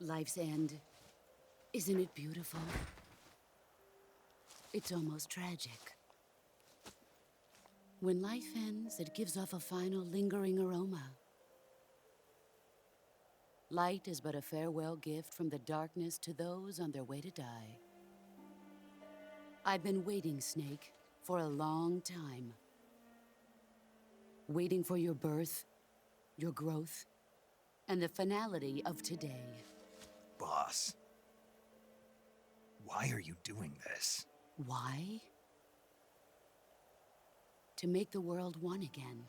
Life's end. Isn't it beautiful? It's almost tragic. When life ends, it gives off a final lingering aroma. Light is but a farewell gift from the darkness to those on their way to die. I've been waiting, Snake, for a long time. Waiting for your birth, your growth, and the finality of today. Boss, why are you doing this? Why? To make the world one again.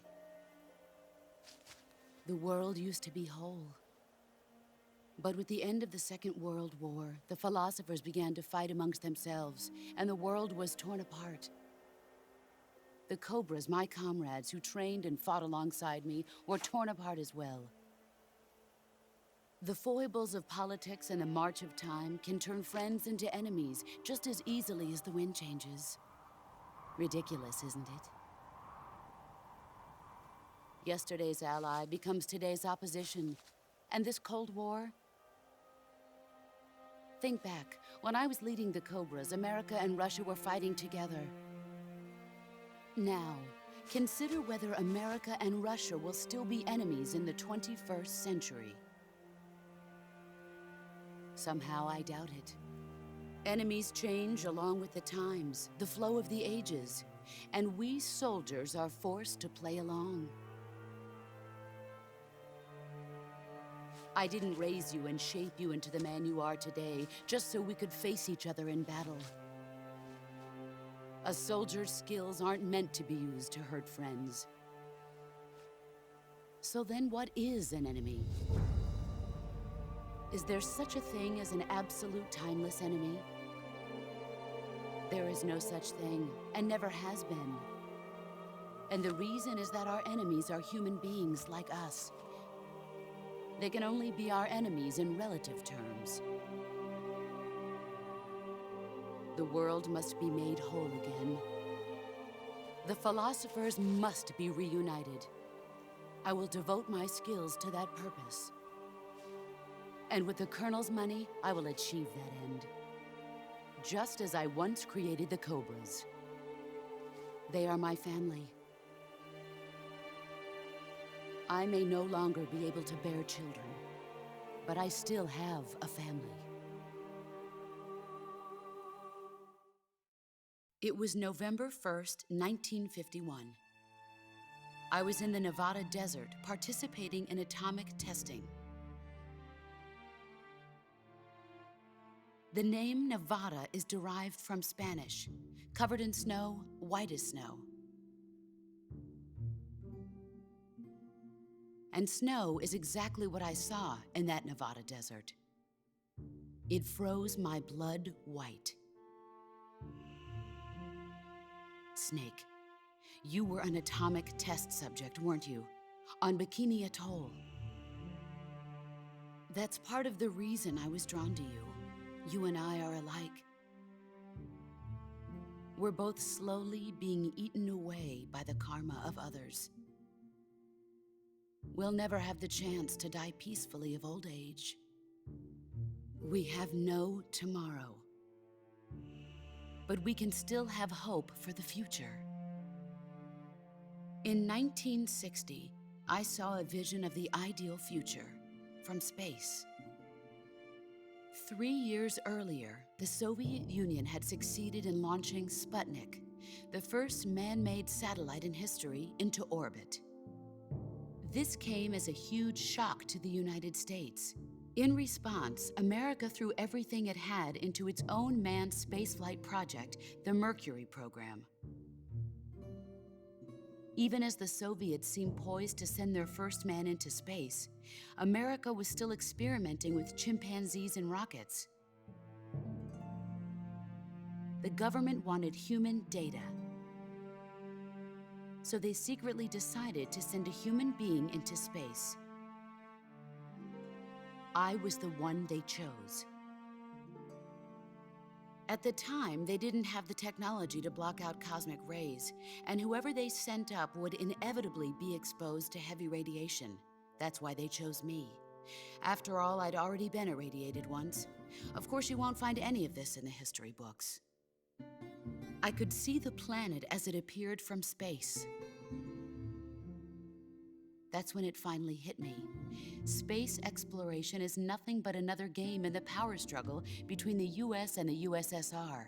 The world used to be whole. But with the end of the Second World War, the philosophers began to fight amongst themselves, and the world was torn apart. The Cobras, my comrades who trained and fought alongside me, were torn apart as well. The foibles of politics and the march of time can turn friends into enemies just as easily as the wind changes. Ridiculous, isn't it? Yesterday's ally becomes today's opposition, and this Cold War? Think back. When I was leading the Cobras, America and Russia were fighting together. Now, consider whether America and Russia will still be enemies in the 21st century. Somehow I doubt it. Enemies change along with the times, the flow of the ages, and we soldiers are forced to play along. I didn't raise you and shape you into the man you are today just so we could face each other in battle. A soldier's skills aren't meant to be used to hurt friends. So then what is an enemy? Is there such a thing as an absolute timeless enemy? There is no such thing, and never has been. And the reason is that our enemies are human beings like us. They can only be our enemies in relative terms. The world must be made whole again. The philosophers must be reunited. I will devote my skills to that purpose. And with the Colonel's money, I will achieve that end. Just as I once created the Cobras. They are my family. I may no longer be able to bear children, but I still have a family. It was November 1st, 1951. I was in the Nevada desert participating in atomic testing. The name Nevada is derived from Spanish, covered in snow, white as snow. And snow is exactly what I saw in that Nevada desert. It froze my blood white. Snake, you were an atomic test subject, weren't you? On Bikini Atoll. That's part of the reason I was drawn to you. You and I are alike. We're both slowly being eaten away by the karma of others. We'll never have the chance to die peacefully of old age. We have no tomorrow. But we can still have hope for the future. In 1960, I saw a vision of the ideal future from space. 3 years earlier, the Soviet Union had succeeded in launching Sputnik, the first man-made satellite in history, into orbit. This came as a huge shock to the United States. In response, America threw everything it had into its own manned spaceflight project, the Mercury program. Even as the Soviets seemed poised to send their first man into space, America was still experimenting with chimpanzees and rockets. The government wanted human data. So they secretly decided to send a human being into space. I was the one they chose. At the time, they didn't have the technology to block out cosmic rays, and whoever they sent up would inevitably be exposed to heavy radiation. That's why they chose me. After all, I'd already been irradiated once. Of course, you won't find any of this in the history books. I could see the planet as it appeared from space. That's when it finally hit me. Space exploration is nothing but another game in the power struggle between the US and the USSR.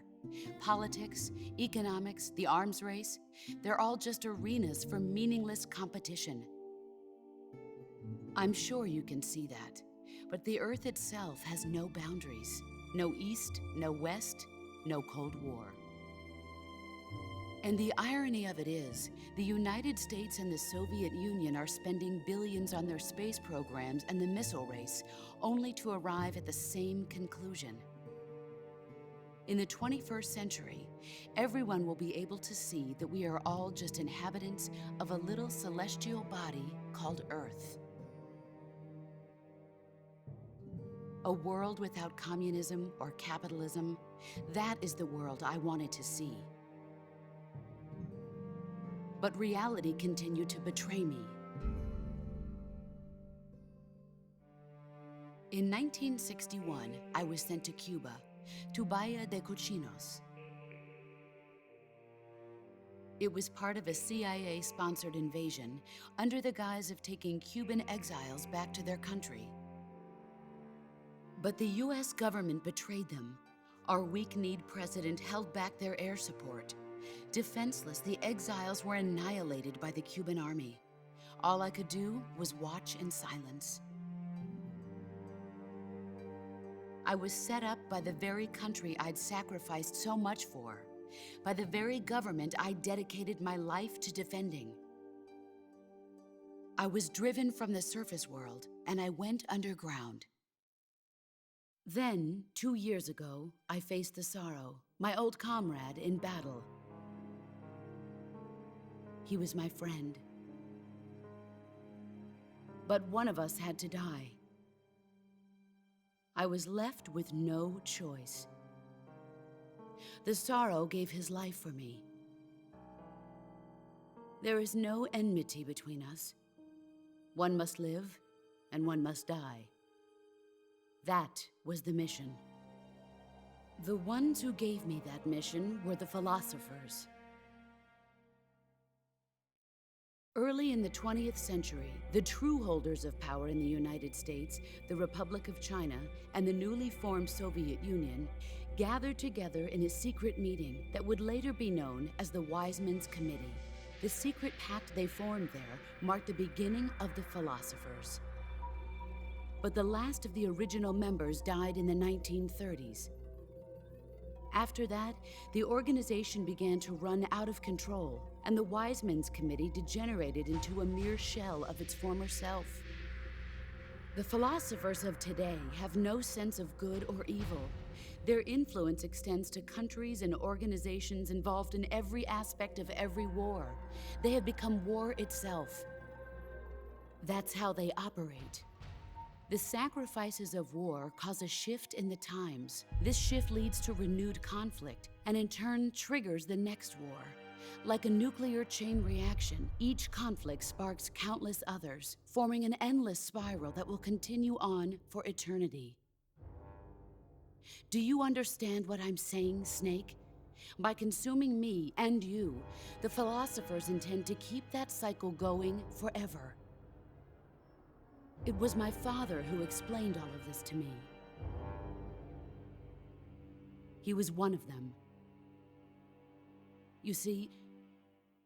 Politics, economics, the arms race, they're all just arenas for meaningless competition. I'm sure you can see that, but the Earth itself has no boundaries. No East, no West, no Cold War. And the irony of it is, the United States and the Soviet Union are spending billions on their space programs and the missile race, only to arrive at the same conclusion. In the 21st century, everyone will be able to see that we are all just inhabitants of a little celestial body called Earth. A world without communism or capitalism, that is the world I wanted to see. But reality continued to betray me. In 1961, I was sent to Cuba, to Bahia de Cochinos. It was part of a CIA-sponsored invasion under the guise of taking Cuban exiles back to their country. But the US government betrayed them. Our weak-kneed president held back their air support. Defenseless, the exiles were annihilated by the Cuban army. All I could do was watch in silence. I was set up by the very country I'd sacrificed so much for, by the very government I dedicated my life to defending. I was driven from the surface world, and I went underground. Then, 2 years ago, I faced the Sorrow, my old comrade in battle. He was my friend. But one of us had to die. I was left with no choice. The Sorrow gave his life for me. There is no enmity between us. One must live, and one must die. That was the mission. The ones who gave me that mission were the philosophers. Early in the 20th century, the true holders of power in the United States, the Republic of China, and the newly formed Soviet Union gathered together in a secret meeting that would later be known as the Wiseman's Committee. The secret pact they formed there marked the beginning of the philosophers. But the last of the original members died in the 1930s. After that, the organization began to run out of control, and the Wiseman's Committee degenerated into a mere shell of its former self. The philosophers of today have no sense of good or evil. Their influence extends to countries and organizations involved in every aspect of every war. They have become war itself. That's how they operate. The sacrifices of war cause a shift in the times. This shift leads to renewed conflict, and in turn triggers the next war. Like a nuclear chain reaction, each conflict sparks countless others, forming an endless spiral that will continue on for eternity. Do you understand what I'm saying, Snake? By consuming me and you, the philosophers intend to keep that cycle going forever. It was my father who explained all of this to me. He was one of them. You see,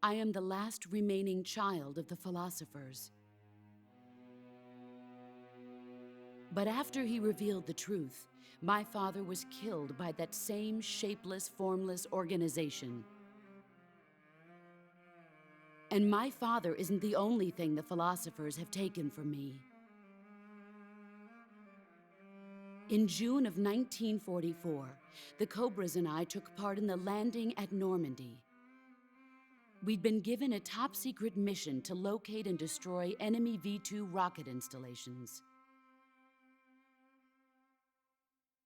I am the last remaining child of the philosophers. But after he revealed the truth, my father was killed by that same shapeless, formless organization. And my father isn't the only thing the philosophers have taken from me. In June of 1944, the Cobras and I took part in the landing at Normandy. We'd been given a top-secret mission to locate and destroy enemy V-2 rocket installations.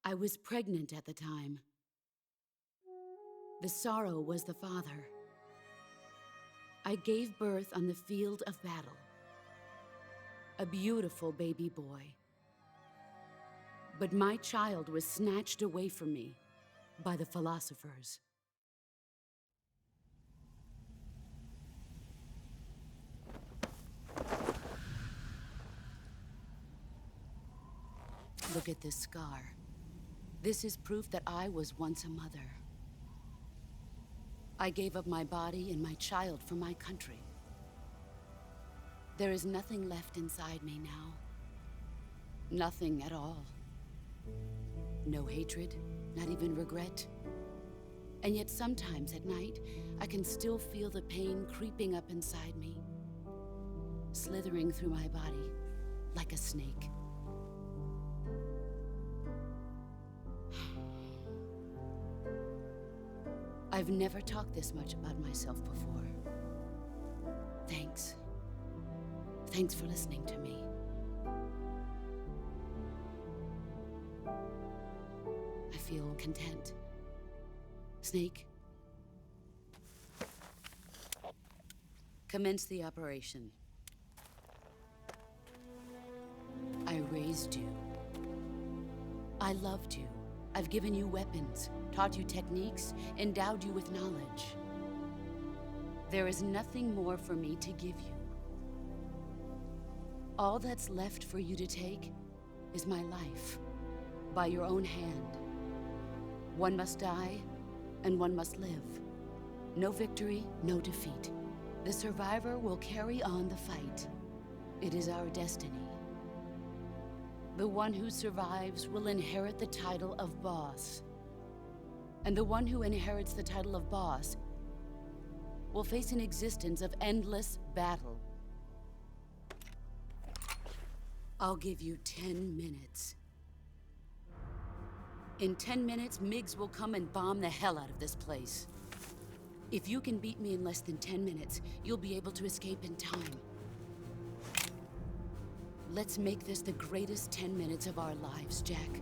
I was pregnant at the time. The Sorrow was the father. I gave birth on the field of battle. A beautiful baby boy. But my child was snatched away from me by the philosophers. Look at this scar. This is proof that I was once a mother. I gave up my body and my child for my country. There is nothing left inside me now. Nothing at all. No hatred, not even regret. And yet sometimes at night, I can still feel the pain creeping up inside me, slithering through my body like a snake. I've never talked this much about myself before. Thanks. Thanks for listening to me. I feel content. Snake, commence the operation. I raised you. I loved you. I've given you weapons, taught you techniques, endowed you with knowledge. There is nothing more for me to give you. All that's left for you to take is my life, by your own hand. One must die, and one must live. No victory, no defeat. The survivor will carry on the fight. It is our destiny. The one who survives will inherit the title of boss. And the one who inherits the title of boss will face an existence of endless battle. I'll give you 10 minutes. In 10 minutes, MiGs will come and bomb the hell out of this place. If you can beat me in less than 10 minutes, you'll be able to escape in time. Let's make this the greatest 10 minutes of our lives, Jack.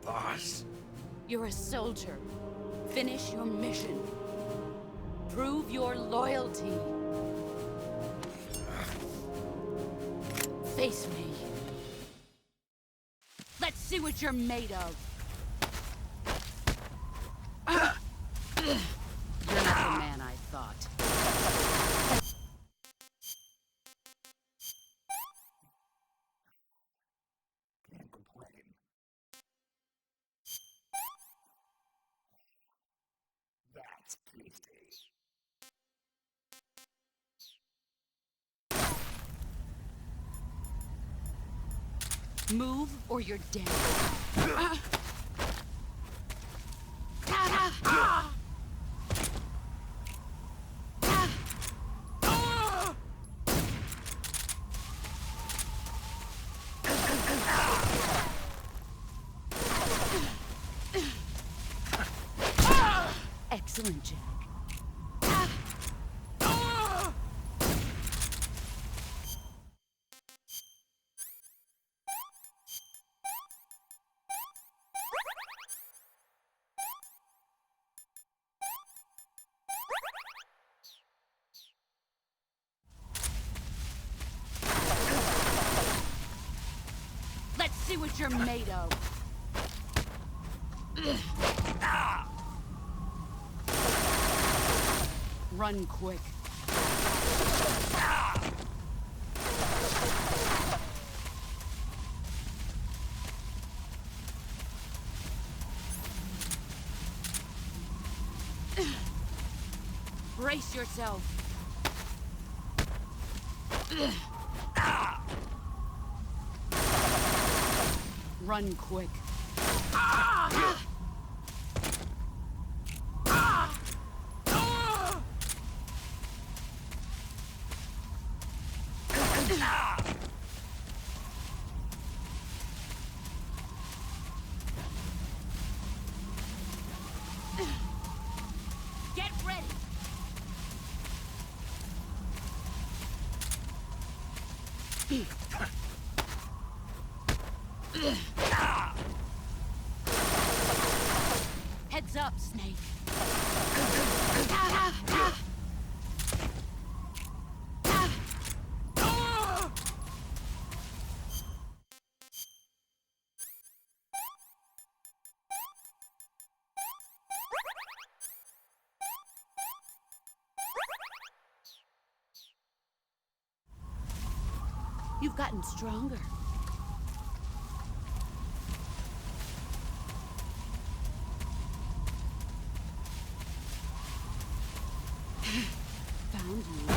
Boss. You're a soldier. Finish your mission. Prove your loyalty. Face me. Let's see what you're made of. You're not the man I thought. Can't complain. That's tasty. Move or you're dead. Excellent, Jack. Let's see what you're made of. Run quick. Brace yourself. Run quick. Get ready. Heads up, Snake. You've gotten stronger. Found you.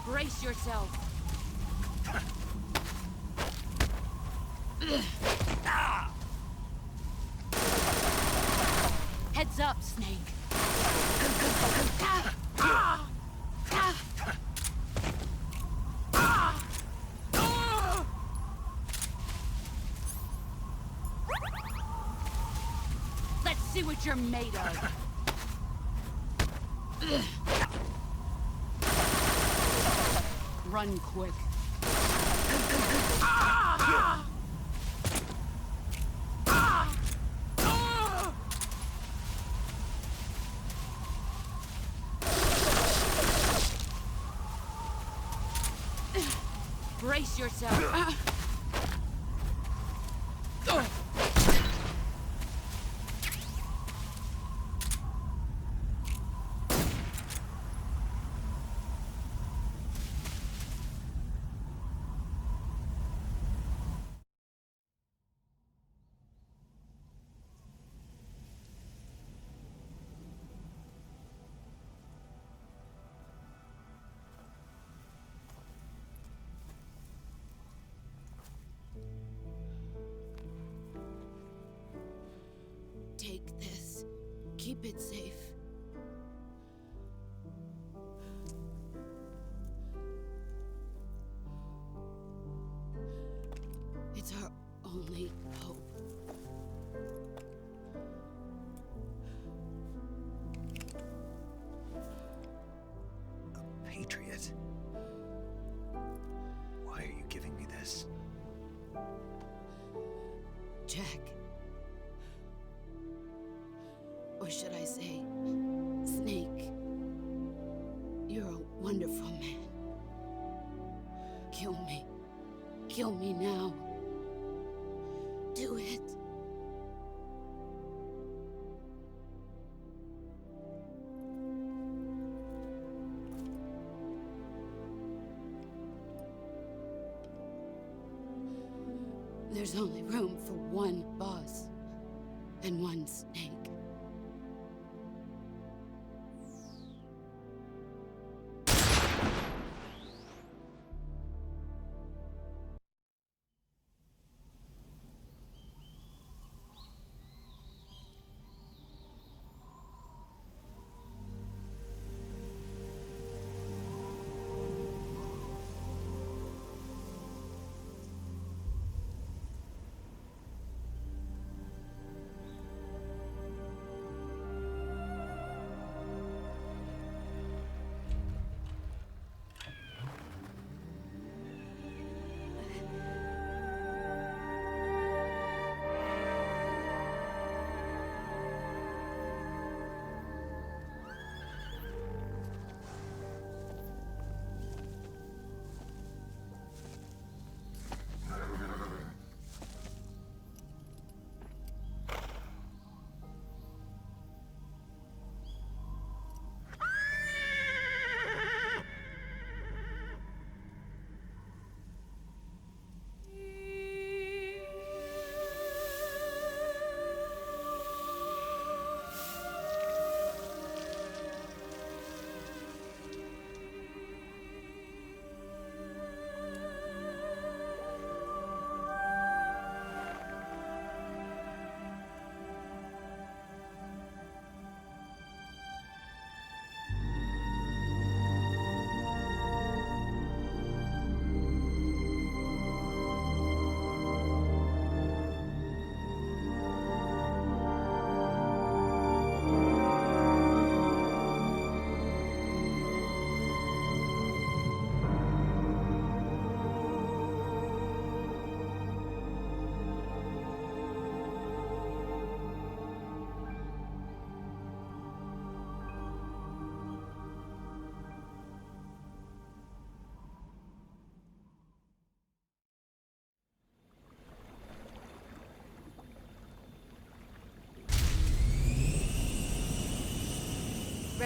Brace yourself. Heads up, Snake. Let's see what you're made of. Run quick. Brace yourself. Take this. Keep it safe. It's our only hope. A patriot? Why are you giving me this? Jack. Or should I say, Snake? You're a wonderful man. Kill me. Kill me now. Do it. There's only room for one boss and one Snake.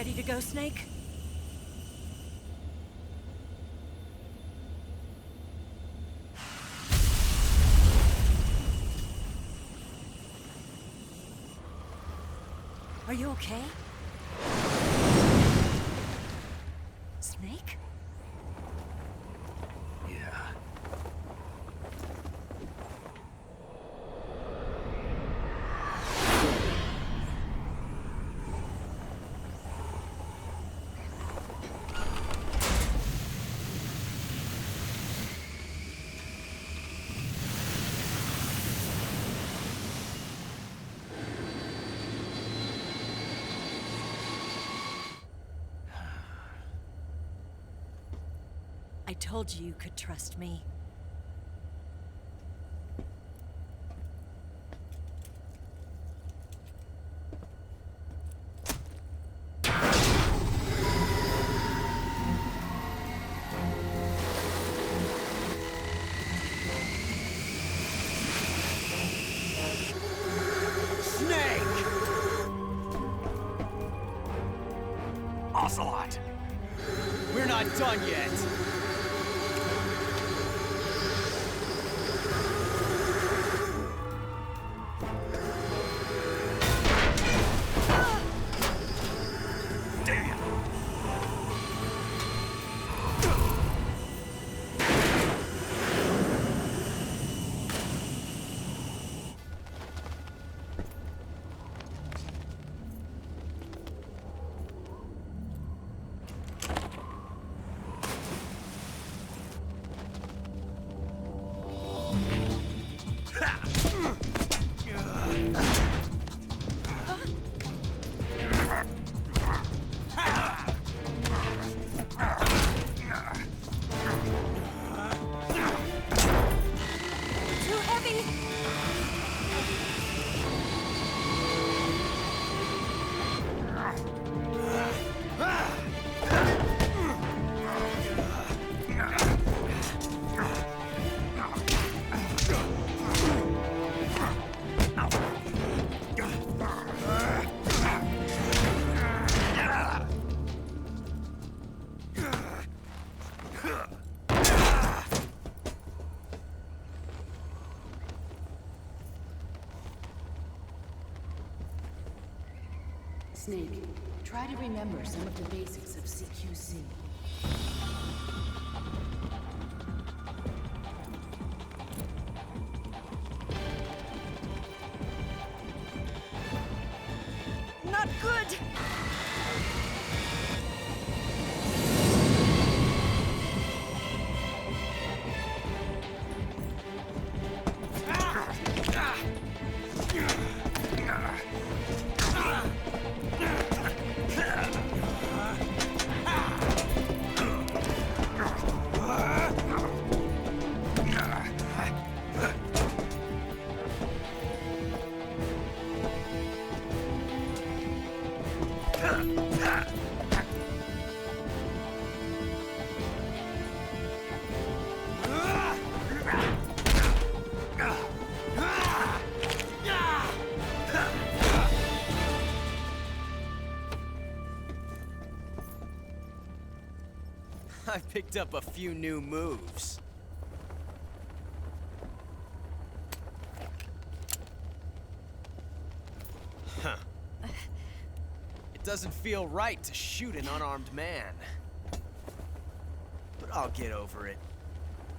ready to go, Snake? Are you okay? Snake? Yeah. I told you you could trust me. Snake! Ocelot! We're not done yet! Damn! Too heavy! Snake, try to remember some of the basics of CQC. Not good! I picked up a few new moves. Huh. It doesn't feel right to shoot an unarmed man. But I'll get over it.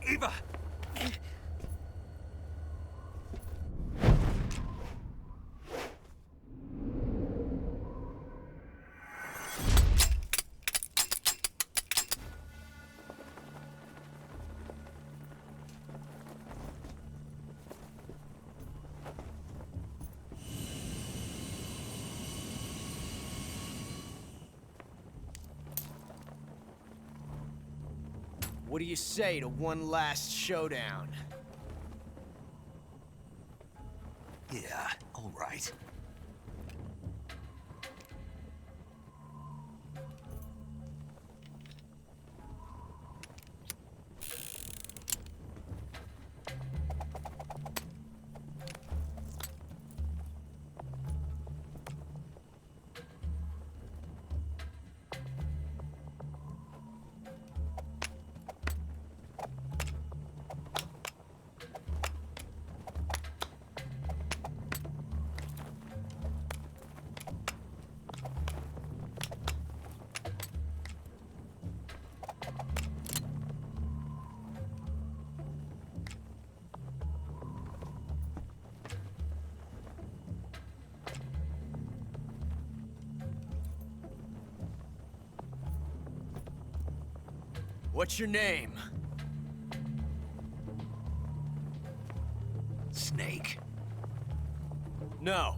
Eva! What do you say to one last showdown? Yeah, all right. What's your name? Snake. No.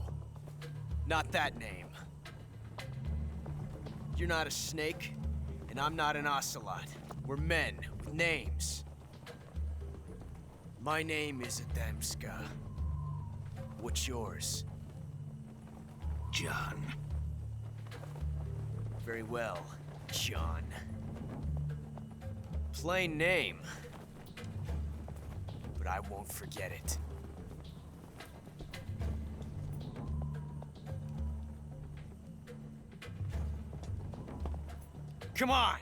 Not that name. You're not a snake, and I'm not an ocelot. We're men with names. My name is Adamska. What's yours? John. Very well, John. Plain name. But I won't forget it. Come on!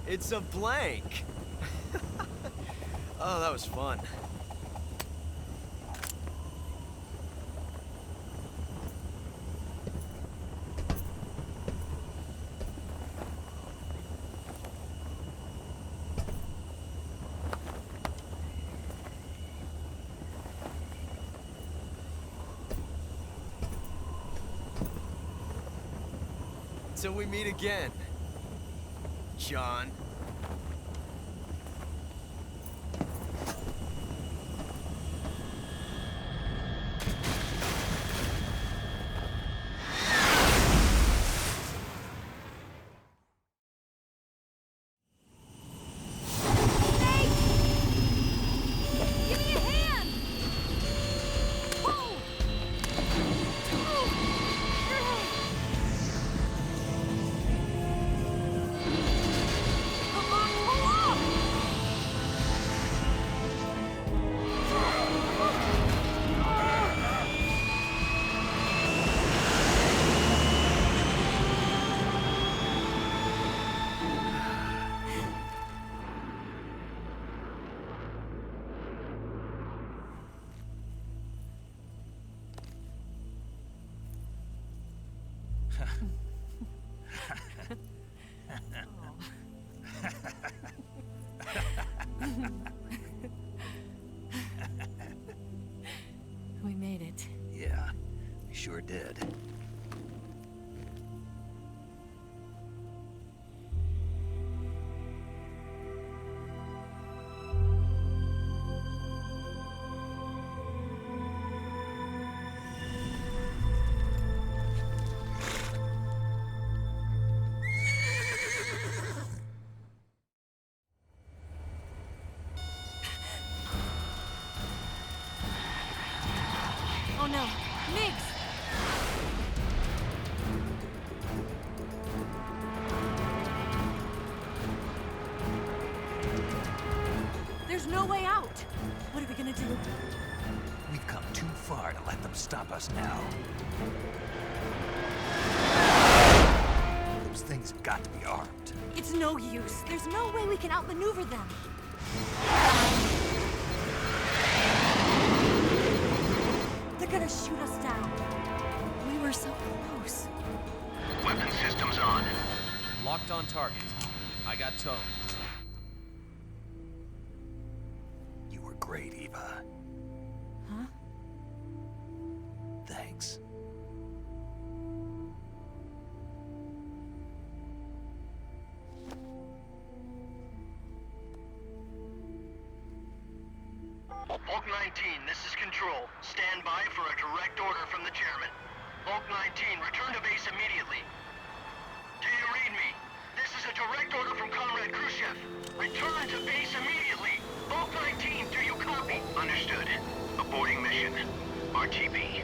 It's a blank. Oh, that was fun. Till we meet again, John. Give me a hand! Pull! Come on, pull up! We made it. Yeah, we sure did. Oh no, Miggs! There's no way out! What are we gonna do? We've come too far to let them stop us now. Those things have got to be armed. It's no use. There's no way we can outmaneuver them. They're gonna shoot us down. We were so close. Weapon systems on. Locked on target. I got towed. You were great, Eva. Huh? Thanks. Hulk 19, this is Control. Stand by for a direct order from the chairman. Bulk 19, return to base immediately. Do you read me? This is a direct order from Comrade Khrushchev. Return to base immediately! Bulk 19, do you copy? Understood. Aborting mission. RTB.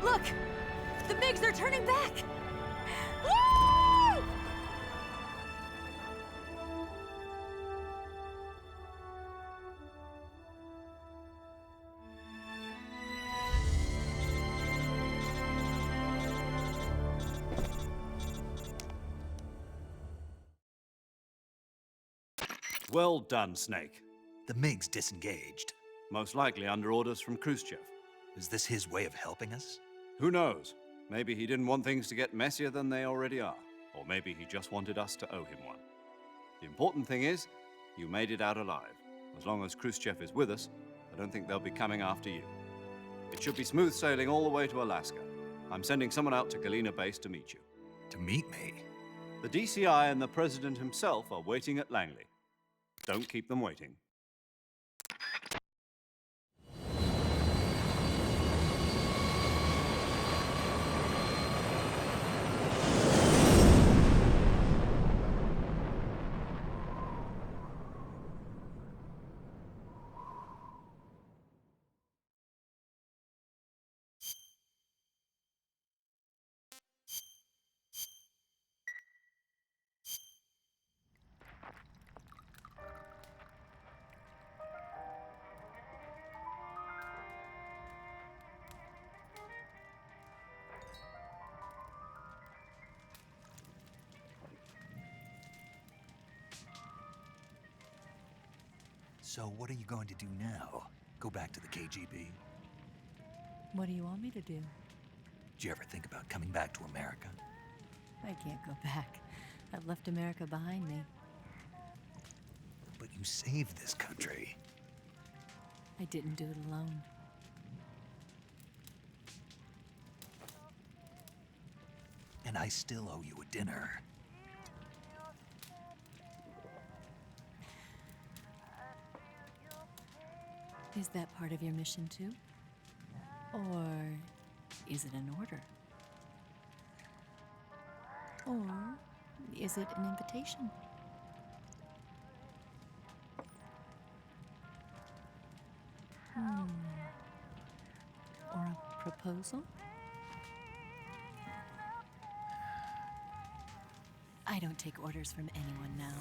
Look! The MiGs are turning back! Woo! Well done, Snake. The MiGs disengaged. Most likely under orders from Khrushchev. Is this his way of helping us? Who knows? Maybe he didn't want things to get messier than they already are. Or maybe he just wanted us to owe him one. The important thing is, you made it out alive. As long as Khrushchev is with us, I don't think they'll be coming after you. It should be smooth sailing all the way to Alaska. I'm sending someone out to Galena Base to meet you. To meet me? The DCI and the President himself are waiting at Langley. Don't keep them waiting. So what are you going to do now? Go back to the KGB? What do you want me to do? Did you ever think about coming back to America? I can't go back. I've left America behind me. But you saved this country. I didn't do it alone. And I still owe you a dinner. Is that part of your mission too? Or is it an order? Or is it an invitation? Or a proposal? I don't take orders from anyone now.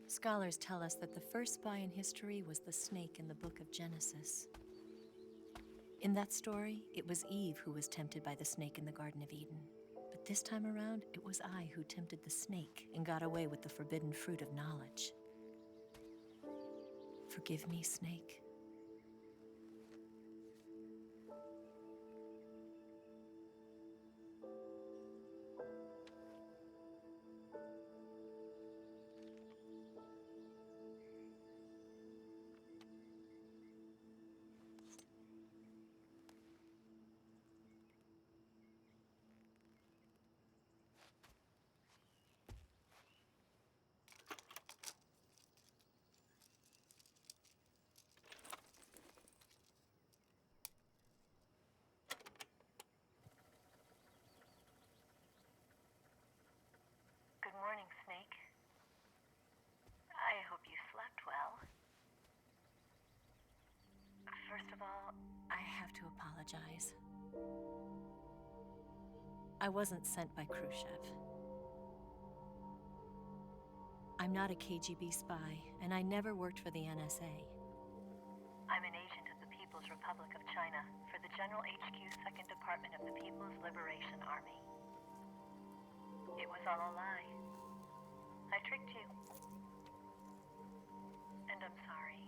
Scholars tell us that the first spy in history was the snake in the book of Genesis. In that story, it was Eve who was tempted by the snake in the Garden of Eden. But this time around, it was I who tempted the snake and got away with the forbidden fruit of knowledge. Forgive me, Snake. Good morning, Snake. I hope you slept well. First of all, I have to apologize. I wasn't sent by Khrushchev. I'm not a KGB spy, and I never worked for the NSA. I'm an agent of the People's Republic of China for the General HQ 2nd Department of the People's Liberation Army. It was all a lie. I tricked you. And I'm sorry.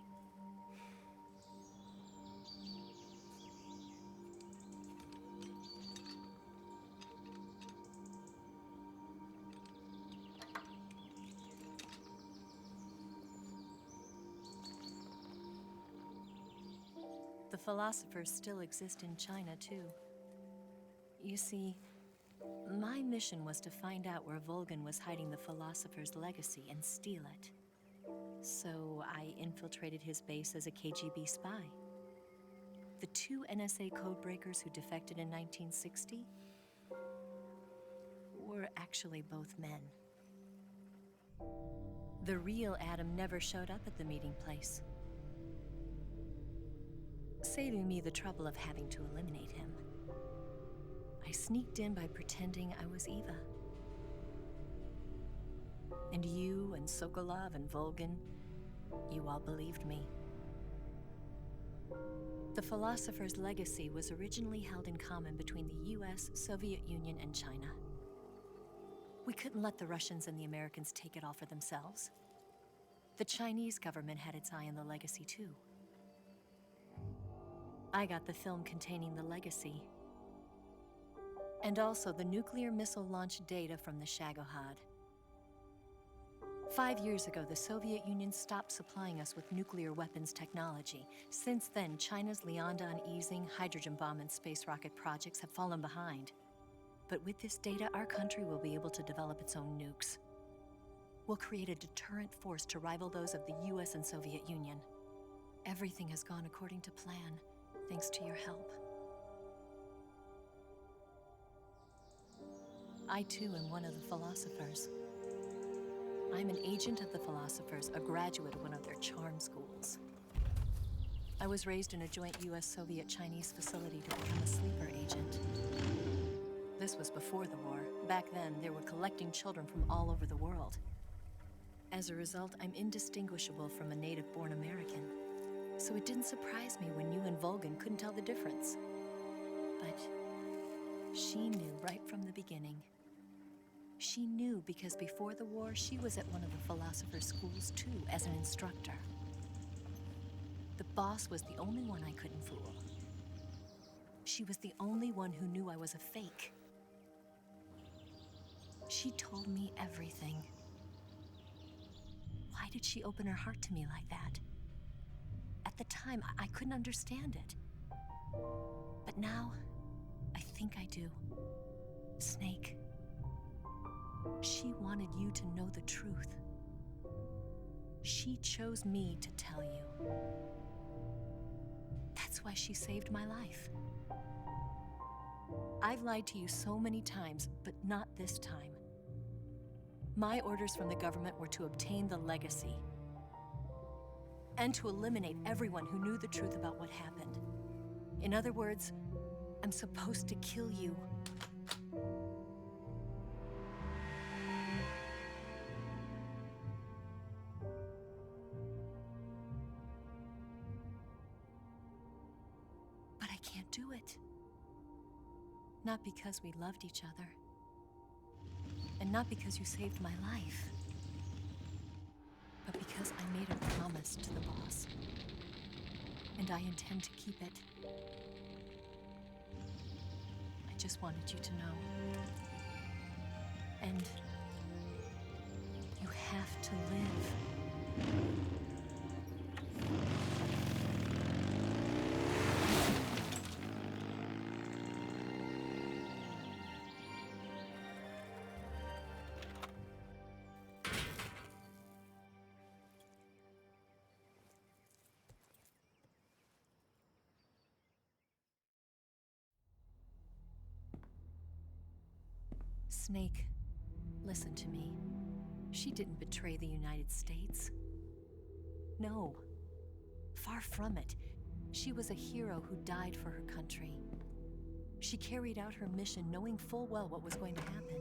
The philosophers still exist in China, too. You see, my mission was to find out where Volgin was hiding the philosopher's legacy and steal it. So I infiltrated his base as a KGB spy. The 2 NSA codebreakers who defected in 1960 were actually both men. The real Adam never showed up at the meeting place, saving me the trouble of having to eliminate him. I sneaked in by pretending I was Eva. And you and Sokolov and Volgin, you all believed me. The philosopher's legacy was originally held in common between the US, Soviet Union, and China. We couldn't let the Russians and the Americans take it all for themselves. The Chinese government had its eye on the legacy, too. I got the film containing the legacy, and also the nuclear missile launch data from the Shagohod. 5 years ago, the Soviet Union stopped supplying us with nuclear weapons technology. Since then, China's Liaodong easing, hydrogen bomb, and space rocket projects have fallen behind. But with this data, our country will be able to develop its own nukes. We'll create a deterrent force to rival those of the US and Soviet Union. Everything has gone according to plan, thanks to your help. I too am one of the philosophers. I'm an agent of the philosophers, a graduate of one of their charm schools. I was raised in a joint US-Soviet-Chinese facility to become a sleeper agent. This was before the war. Back then, they were collecting children from all over the world. As a result, I'm indistinguishable from a native-born American. So it didn't surprise me when you and Volgin couldn't tell the difference. But she knew right from the beginning. She knew because before the war, she was at one of the philosopher's schools too, as an instructor. The boss was the only one I couldn't fool. She was the only one who knew I was a fake. She told me everything. Why did she open her heart to me like that? At the time, I couldn't understand it. But now, I think I do. Snake. She wanted you to know the truth. She chose me to tell you. That's why she saved my life. I've lied to you so many times, but not this time. My orders from the government were to obtain the legacy and to eliminate everyone who knew the truth about what happened. In other words, I'm supposed to kill you. But I can't do it. Not because we loved each other. And not because you saved my life. but because I made a promise to the boss. And I intend to keep it. I just wanted you to know. And you have to live. Snake, listen to me. She didn't betray the United States. No. Far from it. She was a hero who died for her country. She carried out her mission knowing full well what was going to happen.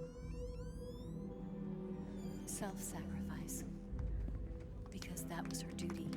Self-sacrifice. Because that was her duty.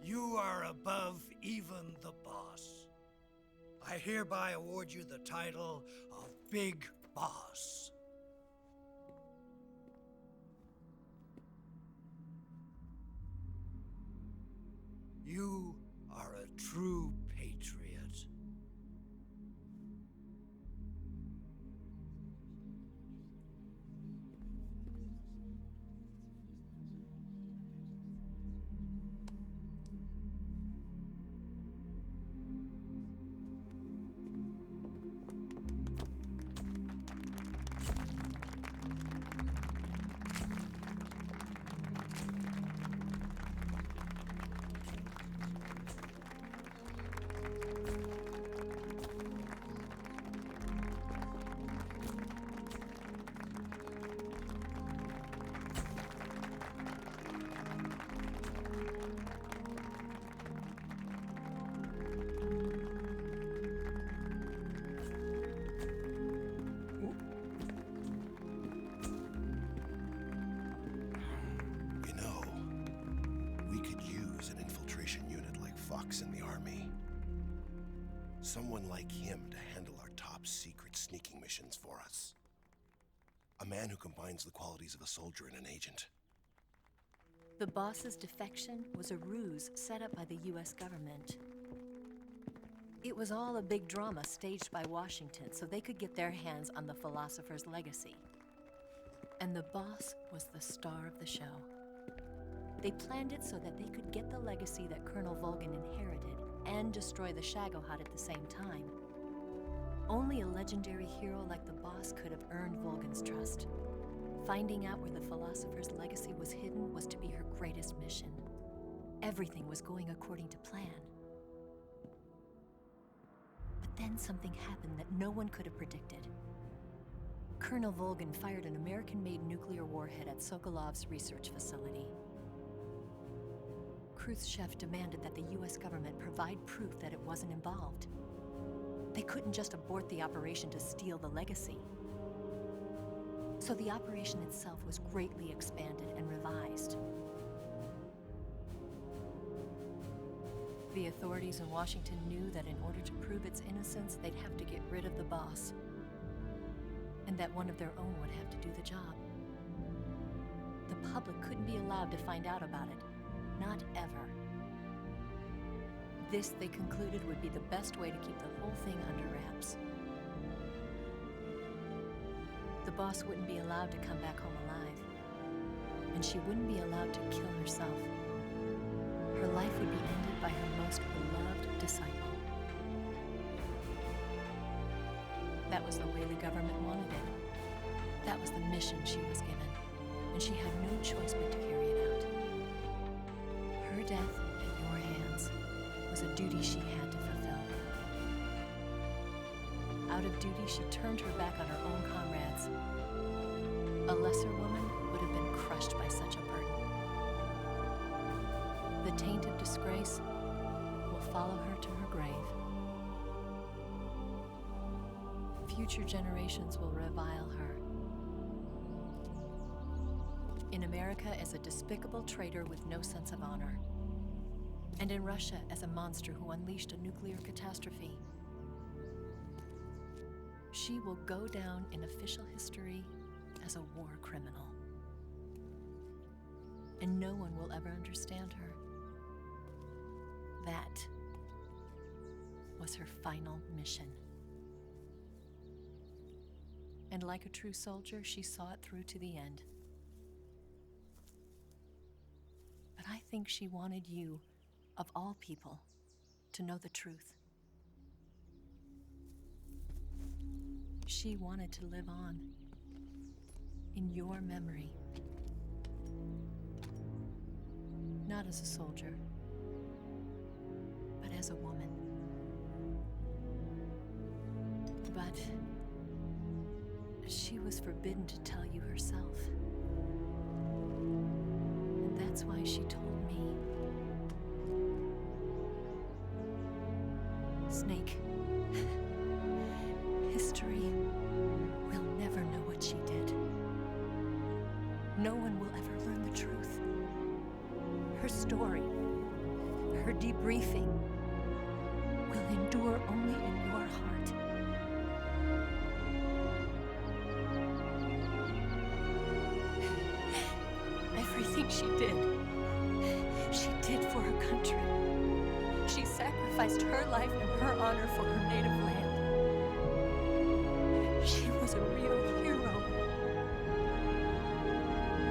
You are above even the boss. I hereby award you the title of Big Boss. You are a true patriot. In the army. Someone like him to handle our top secret sneaking missions for us. A man who combines the qualities of a soldier and an agent. The boss's defection was a ruse set up by the US government. It was all a big drama staged by Washington so they could get their hands on the philosopher's legacy. And the boss was the star of the show. They planned it so that they could get the legacy that Colonel Volgin inherited and destroy the Shagohod at the same time. Only a legendary hero like the boss could have earned Volgin's trust. Finding out where the philosopher's legacy was hidden was to be her greatest mission. Everything was going according to plan. But then something happened that no one could have predicted. Colonel Volgin fired an American-made nuclear warhead at Sokolov's research facility. Khrushchev demanded that the US government provide proof that it wasn't involved. They couldn't just abort the operation to steal the legacy. So the operation itself was greatly expanded and revised. The authorities in Washington knew that in order to prove its innocence, they'd have to get rid of the boss, and that one of their own would have to do the job. The public couldn't be allowed to find out about it. Not ever. This, they concluded, would be the best way to keep the whole thing under wraps. The boss wouldn't be allowed to come back home alive, and she wouldn't be allowed to kill herself. Her life would be ended by her most beloved disciple. That was the way the government wanted it. That was the mission she was given, and she had no choice but to carry it out. Her death at your hands was a duty she had to fulfill. Out of duty, she turned her back on her own comrades. A lesser woman would have been crushed by such a burden. The taint of disgrace will follow her to her grave. future generations will revile her. In America as a despicable traitor with no sense of honor. And in Russia as a monster who unleashed a nuclear catastrophe. She will go down in official history as a war criminal. And no one will ever understand her. That was her final mission. And like a true soldier, she saw it through to the end. But I think she wanted you, of all people, to know the truth. She wanted to live on in your memory. Not as a soldier, but as a woman. But she was forbidden to tell you herself. And that's why she told me. Snake, history will never know what she did. No one will ever learn the truth. Her story, her debriefing, will endure only in your heart. Everything she did for her country. She sacrificed her life and her honor for her native land. She was a real hero.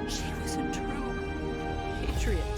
She was a true patriot.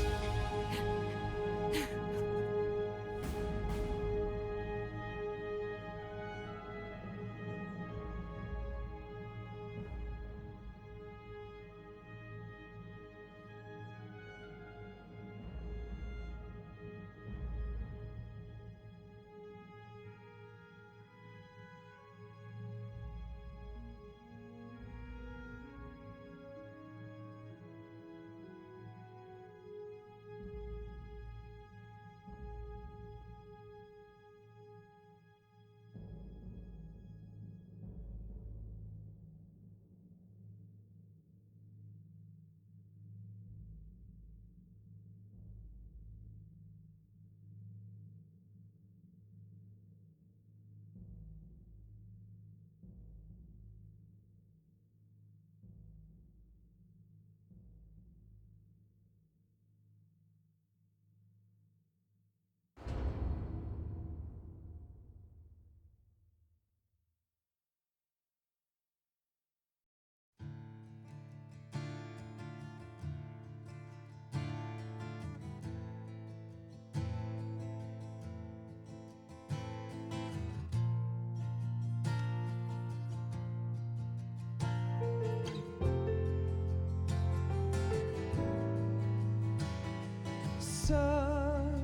Son,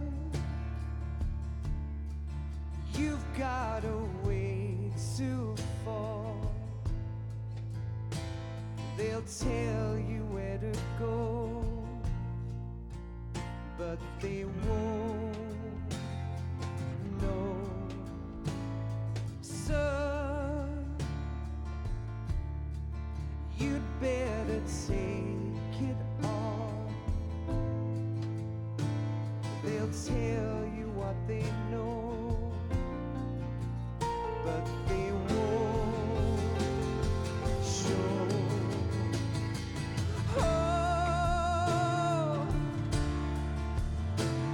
you've got a way to fall. They'll tell you where to go, but they won't know. Son, you'd better take it all. They'll tell you what they know, but they won't show. Oh,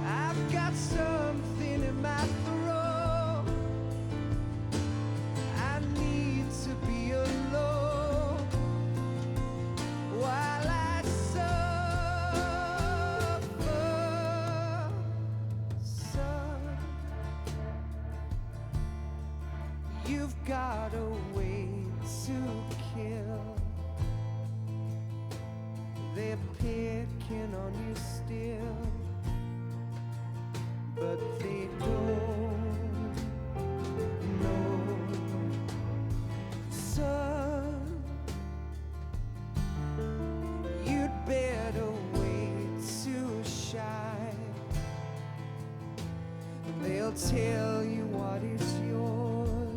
I've got something in my throat. I need to be alone while I suffer. Son, you've got a way to kill. They're picking on you still, but they don't know. Son, you'd better wait to shine. They'll tell you what is yours,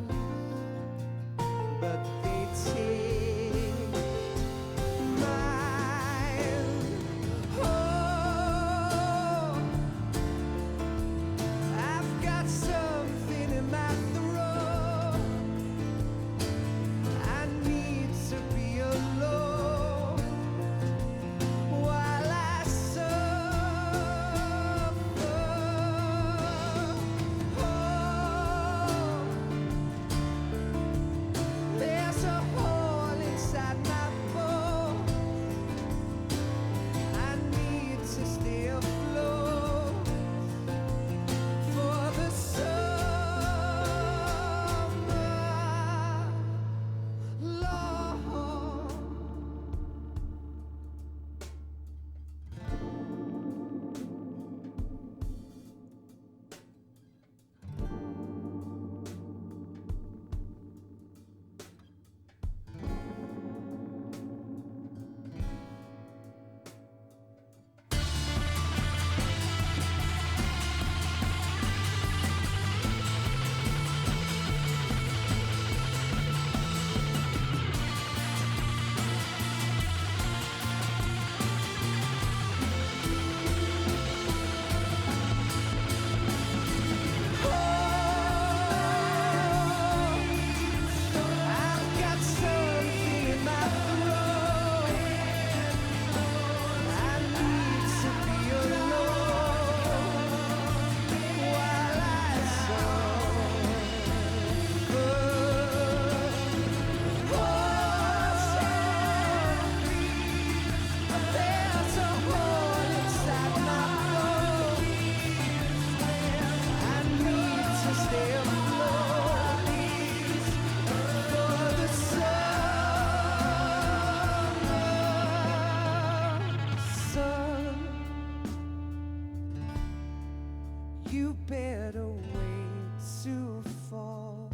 you better wait to fall.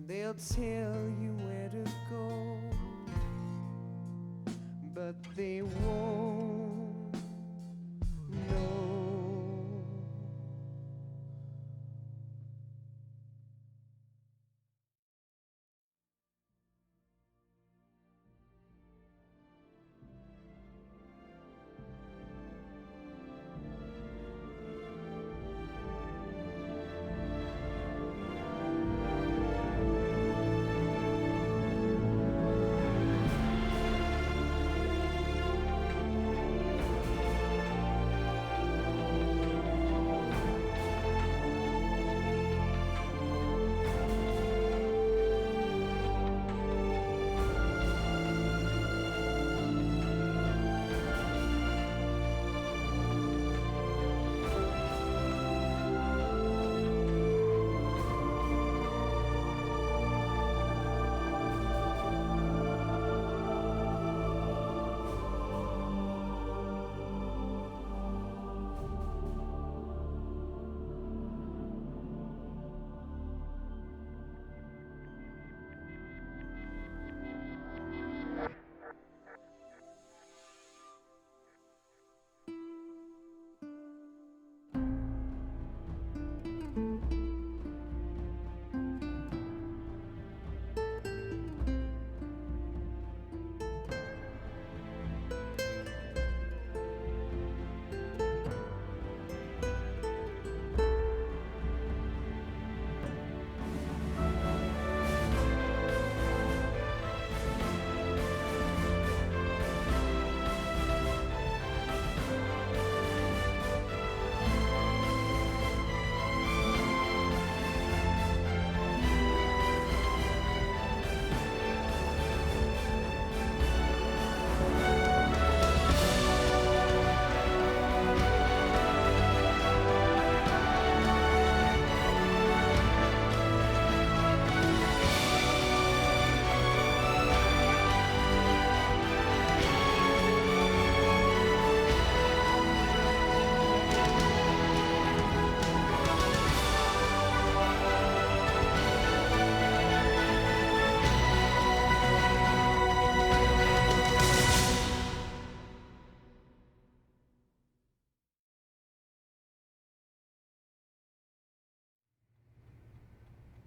They'll tell you where to go, but they won't know.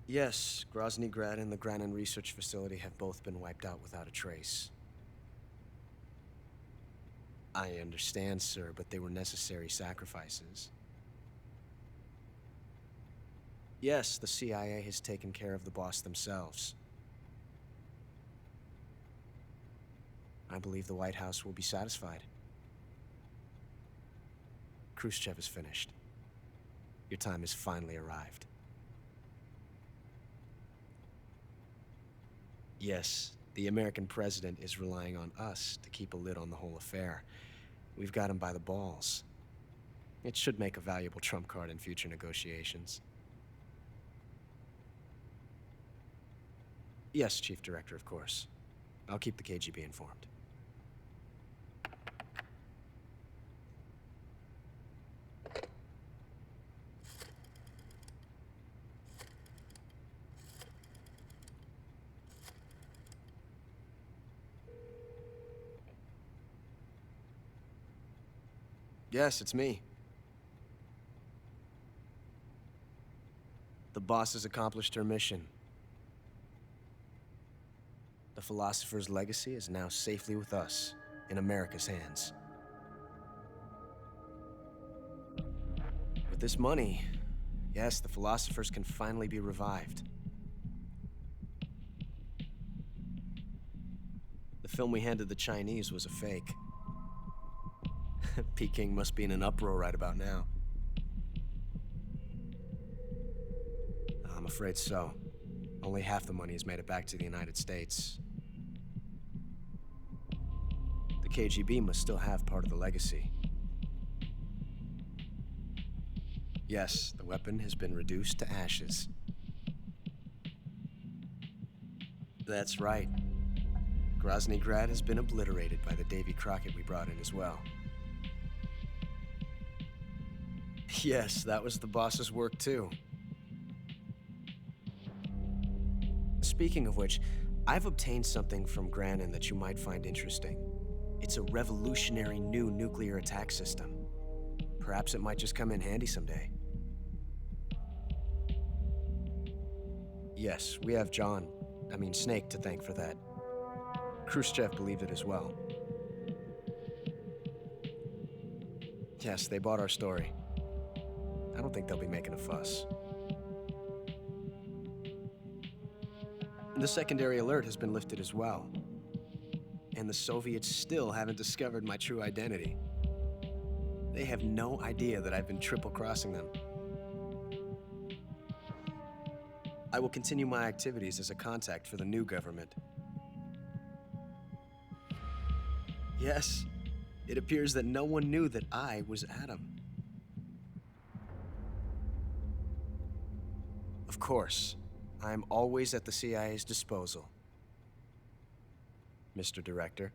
Yes, Grozny Grad and the Granin Research Facility have both been wiped out without a trace. I understand, sir, but they were necessary sacrifices. Yes, the CIA has taken care of the boss themselves. I believe the White House will be satisfied. Khrushchev is finished. Your time has finally arrived. Yes, the American president is relying on us to keep a lid on the whole affair. We've got him by the balls. It should make a valuable trump card in future negotiations. Yes, Chief Director, of course. I'll keep the KGB informed. Yes, it's me. The boss has accomplished her mission. The philosopher's legacy is now safely with us, in America's hands. With this money, yes, the philosophers can finally be revived. The film we handed the Chinese was a fake. Peking must be in an uproar right about now. I'm afraid so. Only half the money has made it back to the United States. The KGB must still have part of the legacy. Yes, the weapon has been reduced to ashes. That's right. Grozny Grad has been obliterated by the Davy Crockett we brought in as well. Yes, that was the boss's work too. Speaking of which, I've obtained something from Granin that you might find interesting. It's a revolutionary new nuclear attack system. Perhaps it might just come in handy someday. Yes, we have Snake to thank for that. Khrushchev believed it as well. Yes, they bought our story. I don't think they'll be making a fuss. The secondary alert has been lifted as well. And the Soviets still haven't discovered my true identity. They have no idea that I've been triple-crossing them. I will continue my activities as a contact for the new government. Yes, it appears that no one knew that I was Adam. Of course, I am always at the CIA's disposal, Mr. Director.